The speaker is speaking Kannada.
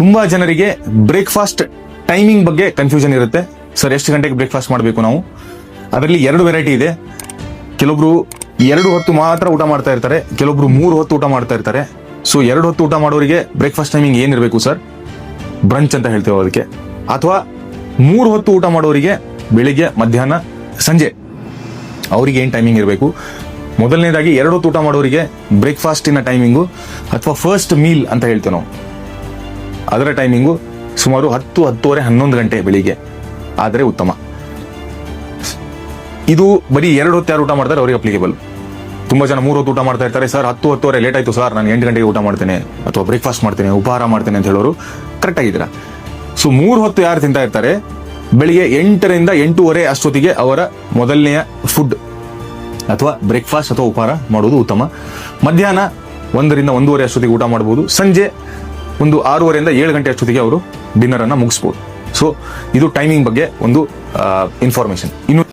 ತುಂಬಾ ಜನರಿಗೆ ಬ್ರೇಕ್ಫಾಸ್ಟ್ ಟೈಮಿಂಗ್ ಬಗ್ಗೆ ಕನ್ಫ್ಯೂಷನ್ ಇರುತ್ತೆ. ಸರ್ ಎಷ್ಟು ಗಂಟೆಗೆ ಬ್ರೇಕ್ಫಾಸ್ಟ್ ಮಾಡಬೇಕು ನಾವು? ಅದರಲ್ಲಿ 2 ವೆರೈಟಿ ಇದೆ. ಕೆಲವೊಬ್ರು 2 ಹೊತ್ತು ಮಾತ್ರ ಊಟ ಮಾಡ್ತಾ ಇರ್ತಾರೆ, ಕೆಲವೊಬ್ರು 3 ಹೊತ್ತು ಊಟ ಮಾಡ್ತಾ ಇರ್ತಾರೆ. ಸೊ 2 ಹೊತ್ತು ಊಟ ಮಾಡೋರಿಗೆ ಬ್ರೇಕ್ಫಾಸ್ಟ್ ಟೈಮಿಂಗ್ ಏನಿರಬೇಕು ಸರ್? ಬ್ರಂಚ್ ಅಂತ ಹೇಳ್ತೇವೆ ಅದಕ್ಕೆ. ಅಥವಾ 3 ಹೊತ್ತು ಊಟ ಮಾಡೋರಿಗೆ ಬೆಳಿಗ್ಗೆ, ಮಧ್ಯಾಹ್ನ, ಸಂಜೆ ಅವರಿಗೆ ಏನ್ ಟೈಮಿಂಗ್ ಇರಬೇಕು? ಮೊದಲನೇದಾಗಿ 2 ಹೊತ್ತು ಊಟ ಮಾಡೋರಿಗೆ ಬ್ರೇಕ್ಫಾಸ್ಟಿನ ಟೈಮಿಂಗು ಅಥವಾ ಫಸ್ಟ್ ಮೀಲ್ ಅಂತ ಹೇಳ್ತೇವೆ ನಾವು, ಅದರ ಟೈಮಿಂಗು ಸುಮಾರು 10, 10:30, 11 ಗಂಟೆ ಬೆಳಿಗ್ಗೆ ಆದರೆ ಉತ್ತಮ. ಇದು ಬರೀ 2 ಹೊತ್ತು ಯಾರು ಊಟ ಮಾಡ್ತಾರೆ ಅವರಿಗೆ ಅಪ್ಲಿಕೇಬಲ್. ತುಂಬಾ ಜನ 3 ಹೊತ್ತು ಊಟ ಮಾಡ್ತಾ ಇರ್ತಾರೆ. ಸರ್ 10, 10:30 ಲೇಟ್ ಆಯ್ತು ಸರ್, ನಾನು 8 ಗಂಟೆಗೆ ಊಟ ಮಾಡ್ತೇನೆ ಅಥವಾ ಬ್ರೇಕ್ಫಾಸ್ಟ್ ಮಾಡ್ತೇನೆ, ಉಪಹಾರ ಮಾಡ್ತೇನೆ ಅಂತ ಹೇಳೋರು ಕರೆಕ್ಟ್ ಆಗಿದ್ದೀರಾ. ಸೊ 3 ಹೊತ್ತು ಯಾರು ತಿಂತಾ ಇರ್ತಾರೆ, ಬೆಳಿಗ್ಗೆ 8ರಿಂದ 8:30 ಅಷ್ಟೊತ್ತಿಗೆ ಅವರ ಮೊದಲನೆಯ ಫುಡ್ ಅಥವಾ ಬ್ರೇಕ್ಫಾಸ್ಟ್ ಅಥವಾ ಉಪಹಾರ ಮಾಡುವುದು ಉತ್ತಮ. ಮಧ್ಯಾಹ್ನ 1ರಿಂದ 1:30 ಅಷ್ಟೊತ್ತಿಗೆ ಊಟ ಮಾಡಬಹುದು. ಸಂಜೆ ಒಂದು 6:30ರಿಂದ 7 ಗಂಟೆ ಅಷ್ಟೊತ್ತಿಗೆ ಅವರು ಡಿನ್ನರ್ ಅನ್ನ ಮುಗಿಸಬಹುದು. ಸೊ ಇದು ಟೈಮಿಂಗ್ ಬಗ್ಗೆ ಒಂದು ಇನ್ಫಾರ್ಮೇಶನ್. ಇನ್ನು